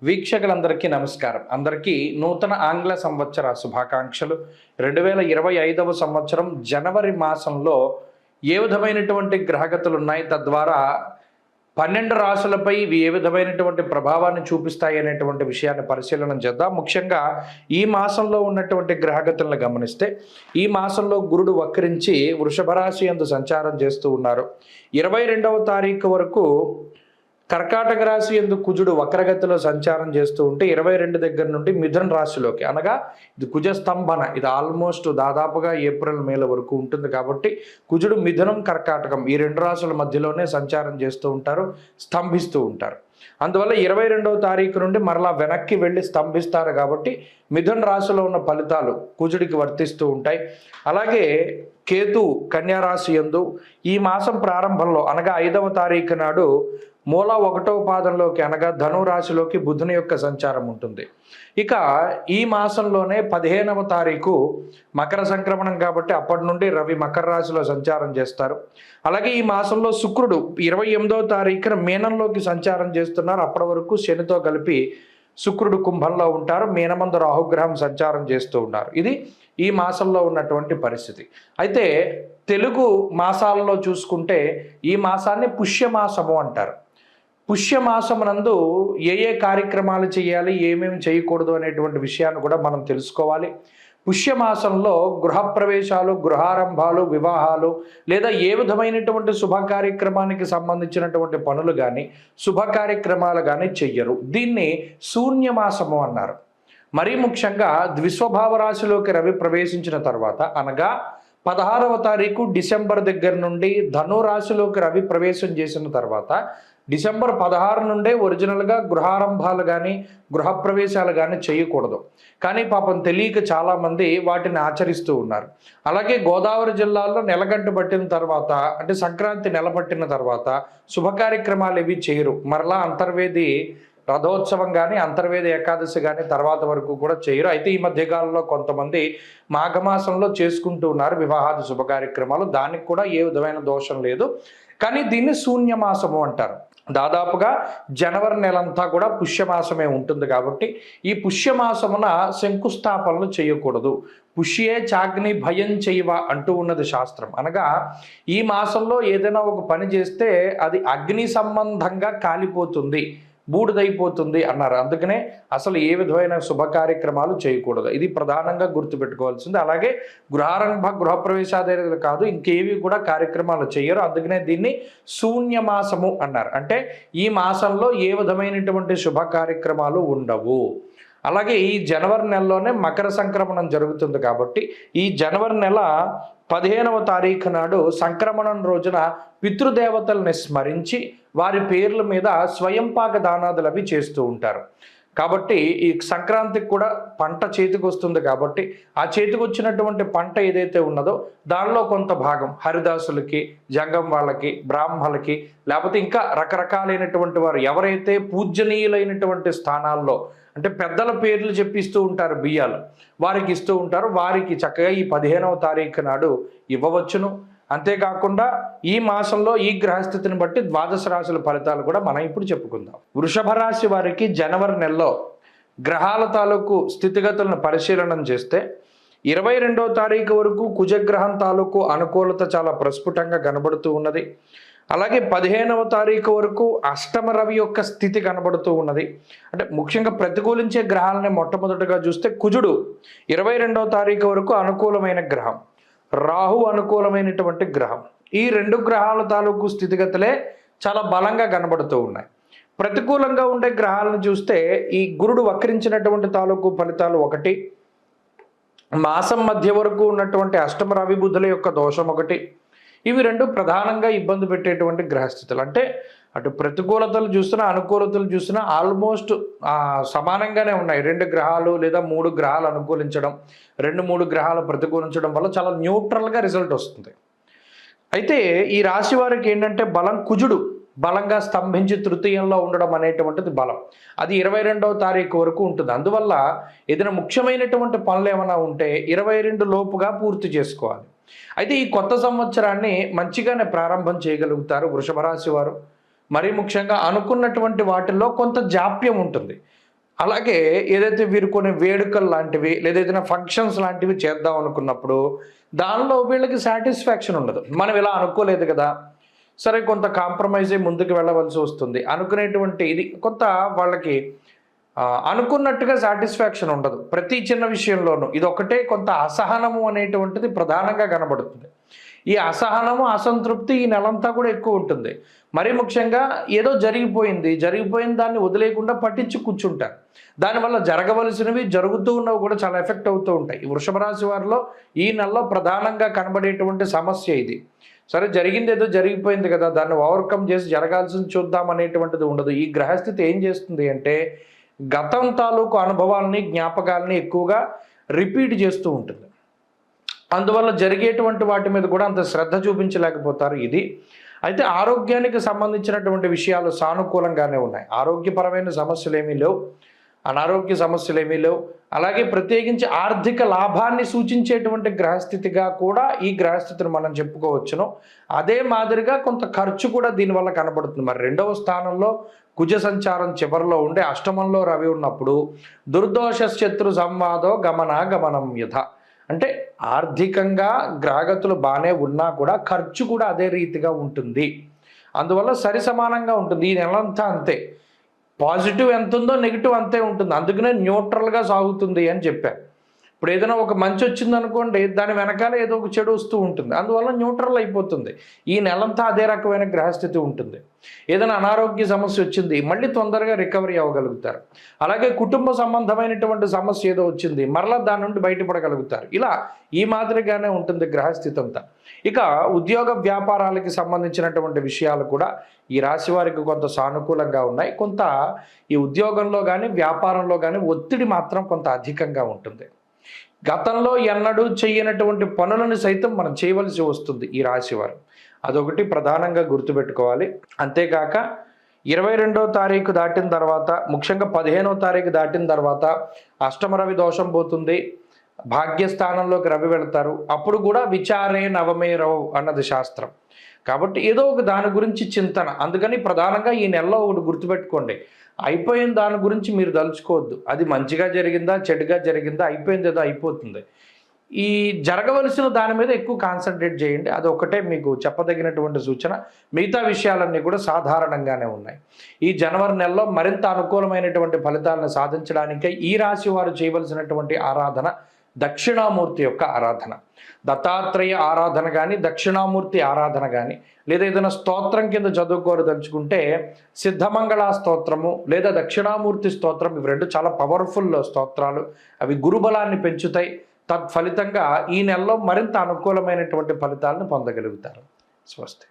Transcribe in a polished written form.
వీక్షకులందరికీ నమస్కారం. అందరికీ నూతన ఆంగ్ల సంవత్సర శుభాకాంక్షలు. 2025వ సంవత్సరం జనవరి మాసంలో ఏ విధమైనటువంటి గ్రహగతులు ఉన్నాయి, తద్వారా 12 రాశులపై ఇవి ఏ విధమైనటువంటి ప్రభావాన్ని చూపిస్తాయి అనేటువంటి విషయాన్ని పరిశీలన చేద్దాం. ముఖ్యంగా ఈ మాసంలో ఉన్నటువంటి గ్రహగతులను గమనిస్తే, ఈ మాసంలో గురుడు వక్రించి వృషభ రాశి యందు సంచారం చేస్తూ ఉన్నారు. 22వ తారీఖు వరకు కర్కాటక రాశి యందు కుజుడు వక్రగతిలో సంచారం చేస్తూ ఉంటే 22 దగ్గర నుండి మిథున రాశిలోకి, అనగా ఇది కుజ స్తంభన, ఇది ఆల్మోస్ట్ దాదాపుగా ఏప్రిల్ మేల వరకు ఉంటుంది. కాబట్టి కుజుడు మిథునం కర్కాటకం ఈ రెండు రాశుల మధ్యలోనే సంచారం చేస్తూ ఉంటారు, స్తంభిస్తూ ఉంటారు. అందువల్ల 22వ తారీఖు నుండి మరలా వెనక్కి వెళ్ళి స్తంభిస్తారు. కాబట్టి మిథున రాశిలో ఉన్న ఫలితాలు కుజుడికి వర్తిస్తూ ఉంటాయి. అలాగే కేతు కన్యా రాశి యందు ఈ మాసం ప్రారంభంలో, అనగా 5వ తారీఖు నాడు మూల 1వ పాదంలోకి, అనగా ధను రాశిలోకి బుధుని యొక్క సంచారం ఉంటుంది. ఇక ఈ మాసంలోనే 15వ తారీఖు మకర సంక్రమణం, కాబట్టి అప్పటి నుండి రవి మకర రాశిలో సంచారం చేస్తారు. అలాగే ఈ మాసంలో శుక్రుడు 28వ తారీఖున మీనంలోకి సంచారం చేస్తున్నారు. అప్పటి వరకు శనితో కలిపి శుక్రుడు కుంభంలో ఉంటారు. మీనమందు రాహుగ్రహం సంచారం చేస్తూ ఉన్నారు. ఇది ఈ మాసంలో ఉన్నటువంటి పరిస్థితి. అయితే తెలుగు మాసాలలో చూసుకుంటే ఈ మాసాన్ని పుష్యమాసము అంటారు. పుష్యమాసమునందు ఏ ఏ కార్యక్రమాలు చేయాలి, ఏమేమి చేయకూడదు అనేటువంటి విషయాన్ని కూడా మనం తెలుసుకోవాలి. పుష్యమాసంలో గృహప్రవేశాలు, గృహారంభాలు, వివాహాలు లేదా ఏ విధమైనటువంటి శుభ కార్యక్రమానికి సంబంధించినటువంటి పనులు కానీ, శుభ కార్యక్రమాలు కానీ చెయ్యరు. దీన్ని శూన్యమాసము అన్నారు. మరీ ముఖ్యంగా ద్విస్వభావ రాశిలోకి రవి ప్రవేశించిన తర్వాత, అనగా 16వ తారీఖు డిసెంబర్ దగ్గర నుండి ధను రాశిలోకి రవి ప్రవేశం చేసిన తర్వాత, డిసెంబర్ 16 నుండే ఒరిజినల్గా గృహారంభాలు కానీ గృహప్రవేశాలు కానీ చేయకూడదు. కానీ పాపం తెలియక చాలామంది వాటిని ఆచరిస్తూ ఉన్నారు. అలాగే గోదావరి జిల్లాలో నెలగంట పట్టిన తర్వాత, అంటే సంక్రాంతి నెల పట్టిన తర్వాత శుభ కార్యక్రమాలు ఇవి చేయరు. మరలా అంతర్వేది రథోత్సవం కానీ అంతర్వేద ఏకాదశి కానీ తర్వాత వరకు కూడా చేయరు. అయితే ఈ మధ్యకాలంలో కొంతమంది మాఘమాసంలో చేసుకుంటూ ఉన్నారు వివాహాది శుభ కార్యక్రమాలు. దానికి కూడా ఏ విధమైన దోషం లేదు. కానీ దీన్ని శూన్యమాసము అంటారు. దాదాపుగా జనవరి నెలంతా కూడా పుష్యమాసమే ఉంటుంది. కాబట్టి ఈ పుష్యమాసమున శంకుస్థాపనలు చేయకూడదు. పుష్యే చాగ్ని భయం చేయవ అంటూ ఉన్నది శాస్త్రం. అనగా ఈ మాసంలో ఏదైనా ఒక పని చేస్తే అది అగ్ని సంబంధంగా కాలిపోతుంది, బూడిదైపోతుంది అన్నారు. అందుకనే అసలు ఏ విధమైన శుభ కార్యక్రమాలు చేయకూడదు. ఇది ప్రధానంగా గుర్తుపెట్టుకోవాల్సింది. అలాగే గృహారంభ గృహప్రవేశాదే కాదు, ఇంకేవి కూడా కార్యక్రమాలు చేయరు. అందుకనే దీన్ని శూన్యమాసము అన్నారు. అంటే ఈ మాసంలో ఏ విధమైనటువంటి శుభ కార్యక్రమాలు ఉండవు. అలాగే ఈ జనవరి నెలలోనే మకర సంక్రమణం జరుగుతుంది. కాబట్టి ఈ జనవరి నెల 15వ తారీఖు నాడు సంక్రమణం రోజున పితృదేవతల్ని స్మరించి వారి పేర్ల మీద స్వయంపాక దానాదులు అవి చేస్తూ ఉంటారు. కాబట్టి ఈ సంక్రాంతికి కూడా పంట చేతికి వస్తుంది. కాబట్టి ఆ చేతికి వచ్చినటువంటి పంట ఏదైతే ఉన్నదో దానిలో కొంత భాగం హరిదాసులకి, జంగం వాళ్ళకి, బ్రాహ్మలకి, లేకపోతే ఇంకా రకరకాలైనటువంటి వారు ఎవరైతే పూజనీయులైనటువంటి స్థానాల్లో, అంటే పెద్దల పేర్లు చెప్పిస్తూ ఉంటారు, బియ్యాలు వారికి ఇస్తూ ఉంటారు. వారికి చక్కగా ఈ 15వ తారీఖు నాడు ఇవ్వవచ్చును. అంతేకాకుండా ఈ మాసంలో ఈ గ్రహస్థితిని బట్టి ద్వాదశ రాశుల ఫలితాలు కూడా మనం ఇప్పుడు చెప్పుకుందాం. వృషభ రాశి వారికి జనవరి నెలలో గ్రహాల తాలూకు స్థితిగతులను పరిశీలనం చేస్తే 22వ తారీఖు వరకు కుజగ్రహం తాలూకు అనుకూలత చాలా ప్రస్ఫుటంగా కనబడుతూ ఉన్నది. అలాగే 15వ తారీఖు వరకు అష్టమ రవి యొక్క స్థితి కనబడుతూ ఉన్నది. అంటే ముఖ్యంగా ప్రతికూలించే గ్రహాలని మొట్టమొదటిగా చూస్తే కుజుడు 22వ తారీఖు వరకు అనుకూలమైన గ్రహం, రాహు అనుకూలమైనటువంటి గ్రహం. ఈ రెండు గ్రహాల తాలూకు స్థితిగతులే చాలా బలంగా కనబడుతూ ఉన్నాయి. ప్రతికూలంగా ఉండే గ్రహాలను చూస్తే ఈ గురుడు వక్రించినటువంటి తాలూకు ఫలితాలు ఒకటి, మాసం మధ్య వరకు ఉన్నటువంటి అష్టమ రవి బుధుల యొక్క దోషం ఒకటి. ఇవి రెండు ప్రధానంగా ఇబ్బంది పెట్టేటువంటి గ్రహస్థితులు. అంటే అటు ప్రతికూలతలు చూసినా అనుకూలతలు చూసినా ఆల్మోస్ట్ సమానంగానే ఉన్నాయి. 2 గ్రహాలు లేదా 3 గ్రహాలు అనుకూలించడం, 2-3 గ్రహాలు ప్రతికూలించడం వల్ల చాలా న్యూట్రల్గా రిజల్ట్ వస్తుంది. అయితే ఈ రాశి వారికి ఏంటంటే బలం, కుజుడు బలంగా స్తంభించి తృతీయంలో ఉండడం అనేటువంటిది బలం. అది 22వ తారీఖు వరకు ఉంటుంది. అందువల్ల ఏదైనా ముఖ్యమైనటువంటి పనులు ఏమైనా ఉంటే 22 లోపుగా పూర్తి చేసుకోవాలి. అయితే ఈ కొత్త సంవత్సరాన్ని మంచిగానే ప్రారంభం చేయగలుగుతారు వృషభ రాశి వారు. మరీ ముఖ్యంగా అనుకున్నటువంటి వాటిల్లో కొంత జాప్యం ఉంటుంది. అలాగే ఏదైతే వీరు కొన్ని వేడుకలు లాంటివి లేదా ఏదైనా ఫంక్షన్స్ లాంటివి చేద్దాం అనుకున్నప్పుడు దానిలో వీళ్ళకి సాటిస్ఫాక్షన్ ఉండదు. మనం ఇలా అనుకోలేదు కదా, సరే కొంత కాంప్రమైజ్ అయ్యి ముందుకు వెళ్ళవలసి వస్తుంది అనుకునేటువంటి ఇది కొంత వాళ్ళకి అనుకున్నట్టుగా సాటిస్ఫాక్షన్ ఉండదు. ప్రతి చిన్న విషయంలోనూ ఇది ఒకటే కొంత అసహనము అనేటువంటిది ప్రధానంగా కనబడుతుంది. ఈ అసహనము అసంతృప్తి ఈ నెలంతా కూడా ఎక్కువ ఉంటుంది. మరీ ముఖ్యంగా ఏదో జరిగిపోయిన దాన్ని వదిలేయకుండా పట్టించి కూర్చుంటారు. దానివల్ల జరగవలసినవి జరుగుతూ ఉన్నవి కూడా చాలా ఎఫెక్ట్ అవుతూ ఉంటాయి. ఈ వృషభ రాశి వారిలో ఈ నెలలో ప్రధానంగా కనబడేటువంటి సమస్య ఇది. సరే జరిగింది ఏదో జరిగిపోయింది కదా, దాన్ని ఓవర్కమ్ చేసి జరగాల్సింది చూద్దాం అనేటువంటిది ఉండదు. ఈ గ్రహస్థితి ఏం చేస్తుంది అంటే గతం తాలూకు అనుభవాల్ని జ్ఞాపకాలని ఎక్కువగా రిపీట్ చేస్తూ ఉంటుంది. అందువల్ల జరిగేటువంటి వాటి మీద కూడా అంత శ్రద్ధ చూపించలేకపోతారు. ఇది అయితే ఆరోగ్యానికి సంబంధించినటువంటి విషయాలు సానుకూలంగానే ఉన్నాయి. ఆరోగ్యపరమైన సమస్యలు ఏమీ లేవు, అనారోగ్య సమస్యలు ఏమీ లేవు. అలాగే ప్రత్యేకించి ఆర్థిక లాభాన్ని సూచించేటువంటి గ్రహస్థితిగా కూడా ఈ గ్రహస్థితిని మనం చెప్పుకోవచ్చును. అదే మాదిరిగా కొంత ఖర్చు కూడా దీనివల్ల కనబడుతుంది. మరి 2వ స్థానంలో కుజ సంచారం చివరిలో ఉండే అష్టమంలో రవి ఉన్నప్పుడు దుర్దోష శత్రు సంవాదో గమనం యథ అంటే ఆర్థికంగా గ్రహగతులు బాగానే ఉన్నా కూడా ఖర్చు కూడా అదే రీతిగా ఉంటుంది. అందువల్ల సరి సమానంగా ఉంటుంది. ఈ నెలంతా అంతే, పాజిటివ్ ఎంత ఉందో నెగిటివ్ అంతే ఉంటుంది. అందుకనే న్యూట్రల్గా సాగుతుంది అని చెప్పారు. ఇప్పుడు ఏదైనా ఒక మంచి వచ్చింది అనుకోండి, దాని వెనకాల ఏదో ఒక చెడు వస్తూ ఉంటుంది. అందువల్ల న్యూట్రల్ అయిపోతుంది. ఈ నెలంతా అదే రకమైన గ్రహస్థితి ఉంటుంది. ఏదైనా అనారోగ్య సమస్య వచ్చింది, మళ్ళీ తొందరగా రికవరీ అవ్వగలుగుతారు. అలాగే కుటుంబ సంబంధమైనటువంటి సమస్య ఏదో వచ్చింది, మరలా దాని నుండి బయటపడగలుగుతారు. ఇలా ఈ మాదిరిగానే ఉంటుంది గ్రహస్థితి అంతా. ఇక ఉద్యోగ వ్యాపారాలకి సంబంధించినటువంటి విషయాలు కూడా ఈ రాశి వారికి కొంత సానుకూలంగా ఉన్నాయి. కొంత ఈ ఉద్యోగంలో కానీ వ్యాపారంలో కానీ ఒత్తిడి మాత్రం కొంత అధికంగా ఉంటుంది. గతంలో ఎన్నడూ చేయనటువంటి పనులను సైతం మనం చేయవలసి వస్తుంది ఈ రాశివారు. అదొకటి ప్రధానంగా గుర్తుపెట్టుకోవాలి. అంతేకాక 22వ తారీఖు దాటిన తర్వాత, ముఖ్యంగా 15వ తారీఖు దాటిన తర్వాత అష్టమ రవి దోషం పోతుంది. భాగ్యస్థానంలోకి రవి వెళతారు. అప్పుడు కూడా విచారే నవమే రవు అన్నది శాస్త్రం. కాబట్టి ఏదో ఒక దాని గురించి చింతన. అందుకని ప్రధానంగా ఈ నెలలో ఒకటి గుర్తుపెట్టుకోండి, అయిపోయిన దాని గురించి మీరు తలుచుకోవద్దు. అది మంచిగా జరిగిందా చెడుగా జరిగిందా, అయిపోయింది ఏదో అయిపోతుంది. ఈ జరగవలసిన దాని మీద ఎక్కువ కాన్సన్ట్రేట్ చేయండి. అది ఒకటే మీకు చెప్పదగినటువంటి సూచన. మిగతా విషయాలన్నీ కూడా సాధారణంగానే ఉన్నాయి. ఈ జనవరి నెలలో మరింత అనుకూలమైనటువంటి ఫలితాలను సాధించడానికే ఈ రాశి వారు చేయవలసినటువంటి ఆరాధన దక్షిణామూర్తి యొక్క ఆరాధన. దత్తాత్రేయ ఆరాధన కానీ దక్షిణామూర్తి ఆరాధన కానీ లేదా ఏదైనా స్తోత్రం కింద చదువుకోదలుచుకుంటే సిద్ధమంగళ స్తోత్రము లేదా దక్షిణామూర్తి స్తోత్రం, ఇవి రెండు చాలా పవర్ఫుల్ స్తోత్రాలు. అవి గురుబలాన్ని పెంచుతాయి. తత్ఫలితంగా ఈ నెలలో మరింత అనుకూలమైనటువంటి ఫలితాలను పొందగలుగుతారు. స్వస్తి.